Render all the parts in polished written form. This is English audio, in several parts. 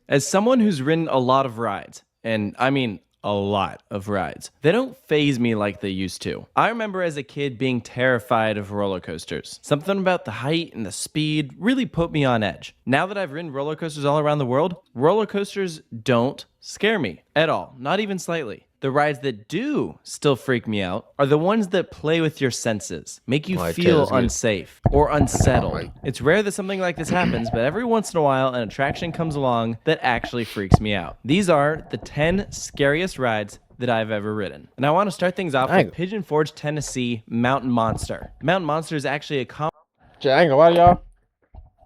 As someone who's ridden a lot of rides, and I mean a lot of rides, they don't phase me like they used to. I remember as a kid being terrified of roller coasters. Something about the height and the speed really put me on edge. Now that I've ridden roller coasters all around the world, roller coasters don't scare me at all, not even slightly. The rides that do still freak me out are the ones that play with your senses, make you feel unsafe or unsettled. It's rare that something like this happens, but every once in a while an attraction comes along that actually freaks me out. These are the 10 scariest rides that I've ever ridden. And I want to start things off with Pigeon Forge, Tennessee, Mountain Monster. Mountain Monster is actually a I ain't gonna lie to y'all.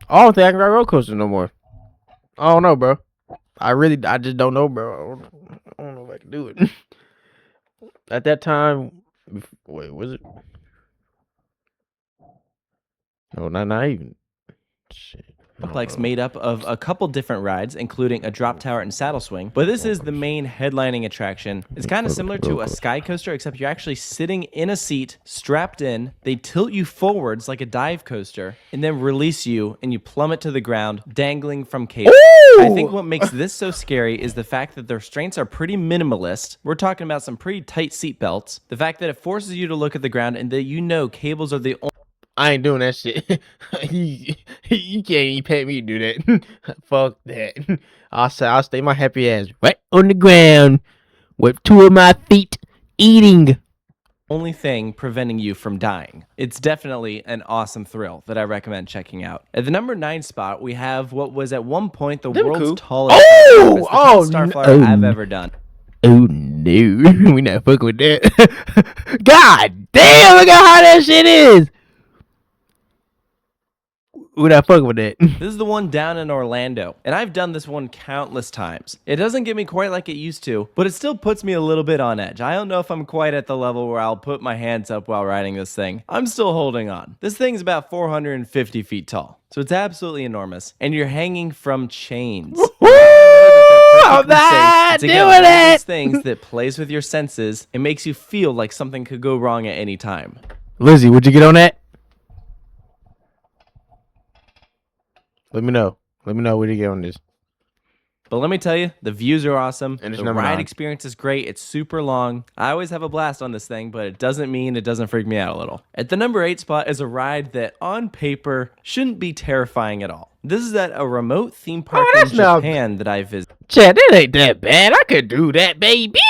I don't think I can ride roller coaster no more. I don't know, bro. I just don't know, bro. I don't know if I can do it. At that time, wait, was it? No, not even. Shit. complex made up of a couple different rides, including a drop tower and saddle swing, but this is the main headlining attraction. It's kind of similar to a sky coaster, except you're actually sitting in a seat, strapped in. They tilt you forwards like a dive coaster, and then release you, and you plummet to the ground, dangling from cables. I think what makes this so scary is the fact that the restraints are pretty minimalist. We're talking about some pretty tight seat belts. The fact that it forces you to look at the ground, and that you know cables are the only I ain't doing that shit. you can't even pay me to do that. Fuck that. I'll stay my happy ass right on the ground with two of my feet eating. only thing preventing you from dying. It's definitely an awesome thrill that I recommend checking out. At the number 9 spot, we have what was at one point the world's tallest Starflyer I've ever done. Oh no, we not fucking with that. God damn, look how high that shit is. We're not fucking with that. This is the one down in Orlando, and I've done this one countless times. It doesn't get me quite like it used to, but it still puts me a little bit on edge. I don't know if I'm quite at the level where I'll put my hands up while riding this thing. I'm still holding on. This thing's about 450 feet tall, so it's absolutely enormous, and you're hanging from chains. I'm not doing it. These things that plays with your senses and makes you feel like something could go wrong at any time. Lizzie, would you get on that? Let me know. Let me know where you get on this. But let me tell you, the views are awesome. And the ride experience is great. It's super long. I always have a blast on this thing, but it doesn't mean it doesn't freak me out a little. At the number 8 spot is a ride that, on paper, shouldn't be terrifying at all. This is at a remote theme park in Japan that I visited. Chad, that ain't that bad. I could do that, baby.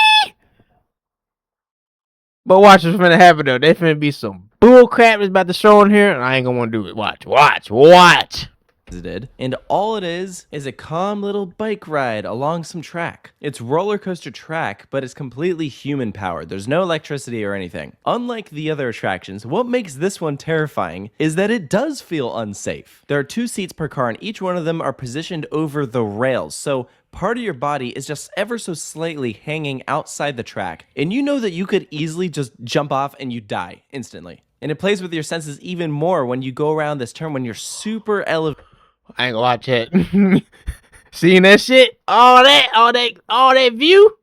But watch what's finna happen, though. There's finna be some bull crap that's about to show in here, and I ain't gonna want to do it. Watch. And all it is a calm little bike ride along some track. It's roller coaster track, but it's completely human powered. There's no electricity or anything. Unlike the other attractions, what makes this one terrifying is that it does feel unsafe. There are 2 seats per car, and each one of them are positioned over the rails, so part of your body is just ever so slightly hanging outside the track, and you know that you could easily just jump off and you die instantly. And it plays with your senses even more when you go around this turn when you're super elevated. I ain't gonna watch it. Seeing that shit? All that view?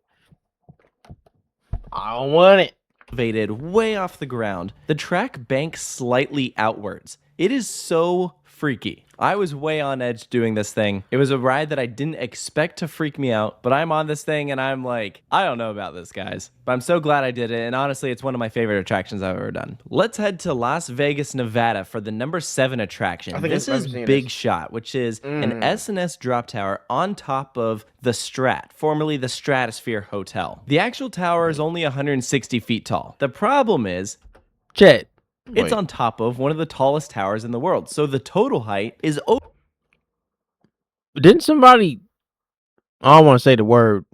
I don't want it. Elevated way off the ground. The track banks slightly outwards. It is so freaky. I was way on edge doing this thing. It was a ride that I didn't expect to freak me out, but I'm on this thing and I'm like, I don't know about this, guys. But I'm so glad I did it, and honestly, it's one of my favorite attractions I've ever done. Let's head to Las Vegas, Nevada for the number 7 attraction. This is Big Shot, which is an S&S drop tower on top of the Strat, formerly the Stratosphere Hotel. The actual tower is only 160 feet tall. The problem is, Chet, it's on top of one of the tallest towers in the world, so the total height is over. Didn't somebody, I don't want to say the word,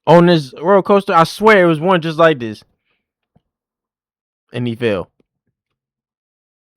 on this roller coaster, I swear it was one just like this, and he fell.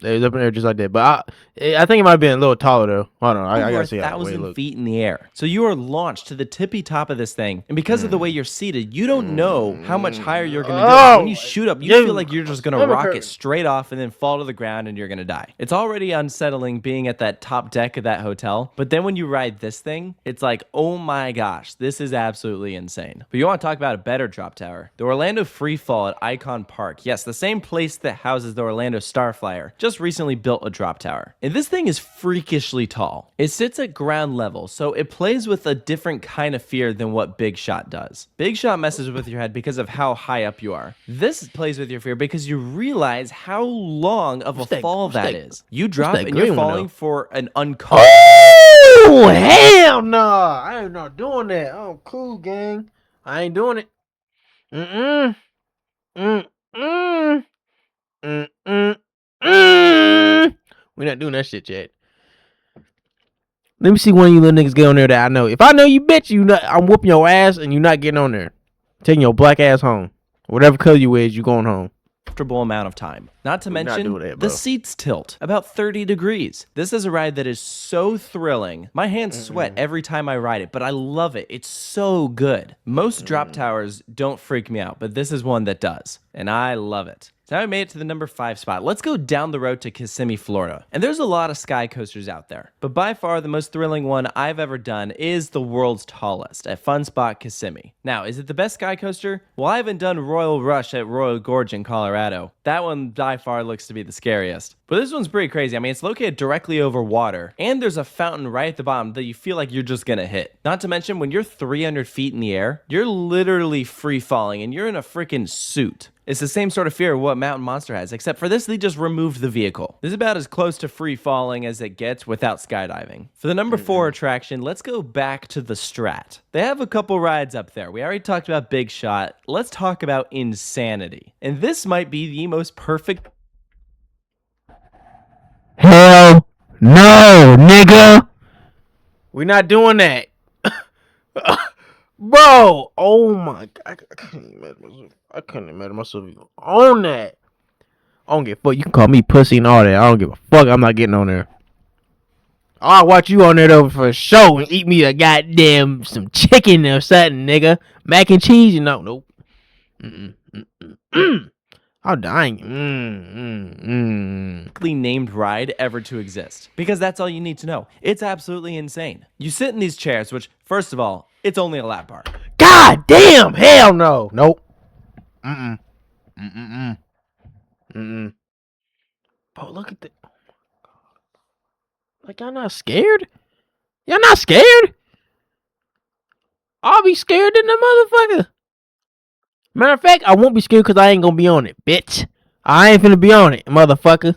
It was up in there just like that, but I think it might have been a little taller though. Hold on, I gotta see how 1,000 feet in the air. So you are launched to the tippy top of this thing, and because of the way you're seated, you don't know how much higher you're gonna go. When you shoot up, you feel like you're just gonna rocket straight off and then fall to the ground, and you're gonna die. It's already unsettling being at that top deck of that hotel, but then when you ride this thing, it's like, oh my gosh, this is absolutely insane. But you want to talk about a better drop tower? The Orlando Freefall at Icon Park. Yes, the same place that houses the Orlando Starflyer. just recently built a drop tower. And this thing is freakishly tall. It sits at ground level, so it plays with a different kind of fear than what Big Shot does. Big Shot messes with your head because of how high up you are. This plays with your fear because you realize how long of a fall that is. You drop and you're falling for an uncomfortable... Oh, hell no. I ain't not doing that. Oh, cool, gang. I ain't doing it. Mm-mm. Mm-mm. Mm-mm. We're not doing that shit yet. Let me see one of you little niggas get on there that I know. If I know you, bitch, I'm whooping your ass and you're not getting on there. Taking your black ass home. Whatever color you is, you going home. Amount of time. Not to mention, that, the seats tilt about 30 degrees. This is a ride that is so thrilling. My hands sweat every time I ride it, but I love it. It's so good. Most drop towers don't freak me out, but this is one that does, and I love it. So now I made it to the number 5 spot. Let's go down the road to Kissimmee, Florida. And there's a lot of sky coasters out there, but by far the most thrilling one I've ever done is the world's tallest at Fun Spot Kissimmee. Now, is it the best sky coaster? Well, I haven't done Royal Rush at Royal Gorge in Colorado. That one by far looks to be the scariest. But this one's pretty crazy. I mean, it's located directly over water, and there's a fountain right at the bottom that you feel like you're just gonna hit. Not to mention, when you're 300 feet in the air, you're literally free falling, and you're in a freaking suit. It's the same sort of fear of what Mountain Monster has, except for this, they just removed the vehicle. This is about as close to free falling as it gets without skydiving. For the number 4 attraction, let's go back to the Strat. They have a couple rides up there. We already talked about Big Shot. Let's talk about Insanity. And this might be the most perfect... Hell no, nigga. We're not doing that. Bro, oh my God. I couldn't imagine myself even on that. I don't give a fuck. You can call me pussy and all that. I don't give a fuck. I'm not getting on there. I'll watch you on there though for sure and eat me a goddamn some chicken or something, nigga. Mac and cheese, you know. Nope. I'm dying. named ride ever to exist. Because that's all you need to know. It's absolutely insane. You sit in these chairs, which, first of all, it's only a lap bar. God damn! Hell no! Nope. Bro, look at the... Like, y'all not scared? Y'all not scared? I'll be scared in the motherfucker. Matter of fact, I won't be scared because I ain't gonna be on it, bitch. I ain't finna be on it, motherfucker.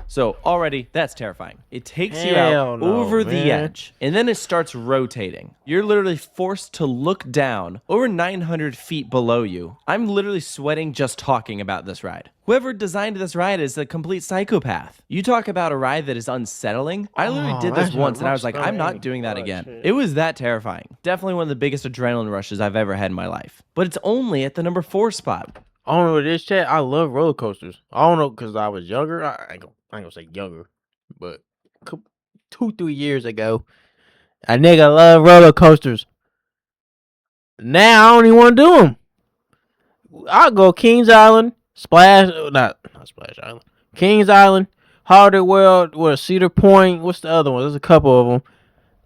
So already, that's terrifying. It takes you out over the edge, and then it starts rotating. You're literally forced to look down over 900 feet below you. I'm literally sweating just talking about this ride. Whoever designed this ride is a complete psychopath. You talk about a ride that is unsettling. I literally did this once, and I was like, I'm not doing that again. It was that terrifying. Definitely one of the biggest adrenaline rushes I've ever had in my life. But it's only at the number 4 spot. I don't know this chat. I love roller coasters. I don't know because I was younger. I ain't gonna say younger, but 2-3 years ago, a nigga love roller coasters. Now I don't even want to do them. I'll go Kings Island, not Splash Island, Kings Island, Holiday World, Cedar Point. What's the other one? There's a couple of them.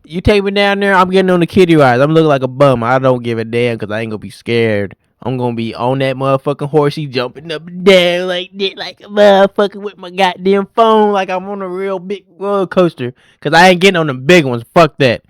You take me down there, I'm getting on the kiddie rides. I'm looking like a bum. I don't give a damn because I ain't gonna be scared. I'm gonna be on that motherfucking horsey, jumping up and down like that, like a motherfucker with my goddamn phone, like I'm on a real big roller coaster. Cause I ain't getting on the big ones. Fuck that.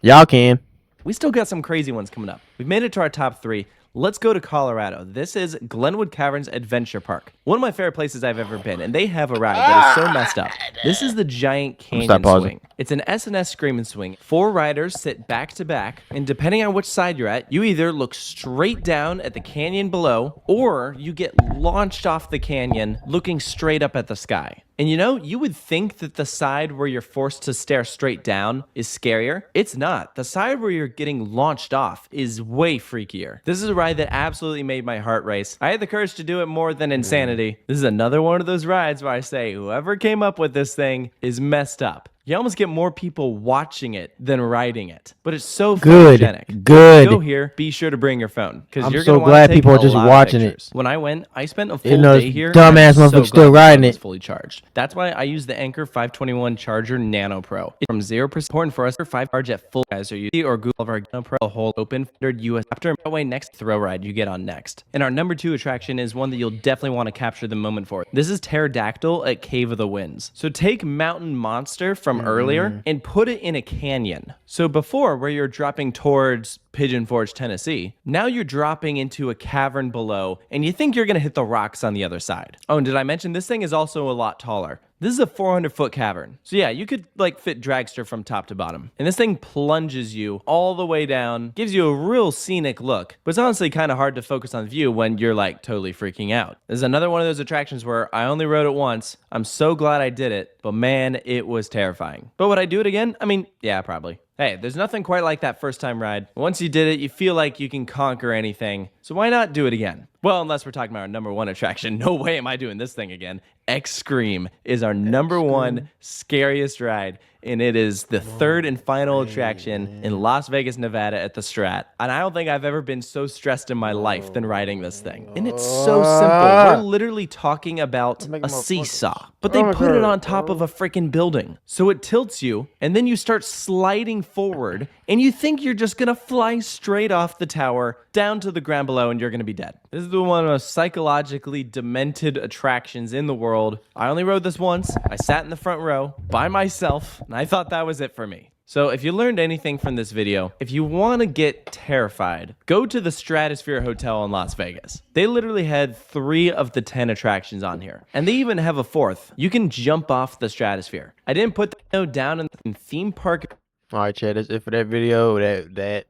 Y'all can. We still got some crazy ones coming up. We've made it to our top 3. Let's go to Colorado. This is Glenwood Caverns Adventure Park. One of my favorite places I've ever been, and they have a ride that is so messed up. This is the Giant Canyon Swing. It's an S&S Screamin' Swing. 4 riders sit back to back, and depending on which side you're at, you either look straight down at the canyon below, or you get launched off the canyon looking straight up at the sky. And you know, you would think that the side where you're forced to stare straight down is scarier. It's not. The side where you're getting launched off is way freakier. This is a ride that absolutely made my heart race. I had the courage to do it more than Insanity. This is another one of those rides where I say, whoever came up with this thing is messed up. You almost get more people watching it than riding it. But it's so Good. photogenic. Good. Go here, be sure to bring your phone because I'm you're so gonna want glad to take people are a just lot watching of it. pictures. When I went, I spent a full Even those day here. dumbass and I'm so motherfuckers glad still my riding phone was it. fully charged. That's why I use the Anker 521 Charger Nano Pro. It's from 0% important for us to 5 charge at full as you or Google of our Nano Pro, a whole open 100 US after way next throw ride you get on next. And our number 2 attraction is one that you'll definitely want to capture the moment for. This is Pterodactyl at Cave of the Winds. So take Mountain Monster from earlier and put it in a canyon. So before, where you're dropping towards Pigeon Forge, Tennessee, now you're dropping into a cavern below and you think you're gonna hit the rocks on the other side. Oh, and did I mention this thing is also a lot taller? This is a 400-foot cavern. So yeah, you could like fit Dragster from top to bottom. And this thing plunges you all the way down, gives you a real scenic look, but it's honestly kind of hard to focus on the view when you're like totally freaking out. This is another one of those attractions where I only rode it once. I'm so glad I did it, but man, it was terrifying. But would I do it again? I mean, yeah, probably. Hey, there's nothing quite like that first time ride. Once you did it, you feel like you can conquer anything. So why not do it again? Well, unless we're talking about our number 1 attraction. No way am I doing this thing again. X-Scream is our number 1 scariest ride. And it is the 3rd and final attraction in Las Vegas, Nevada at the Strat. And I don't think I've ever been so stressed in my life than riding this thing. And it's so simple. We're literally talking about a seesaw. But they put it on top of a freaking building. So it tilts you, and then you start sliding forward, and you think you're just gonna fly straight off the tower down to the ground below, and you're gonna be dead. This is the one of the most psychologically demented attractions in the world. I only rode this once. I sat in the front row by myself, and I thought that was it for me. So if you learned anything from this video, if you want to get terrified, go to the Stratosphere Hotel in Las Vegas. They literally had 3 of the 10 attractions on here. And they even have a 4th. You can jump off the Stratosphere. I didn't put the note down in theme park. All right, Chad. That's it for that video. That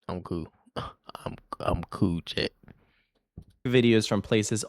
I'm cool. I'm cool, Chad. Videos from places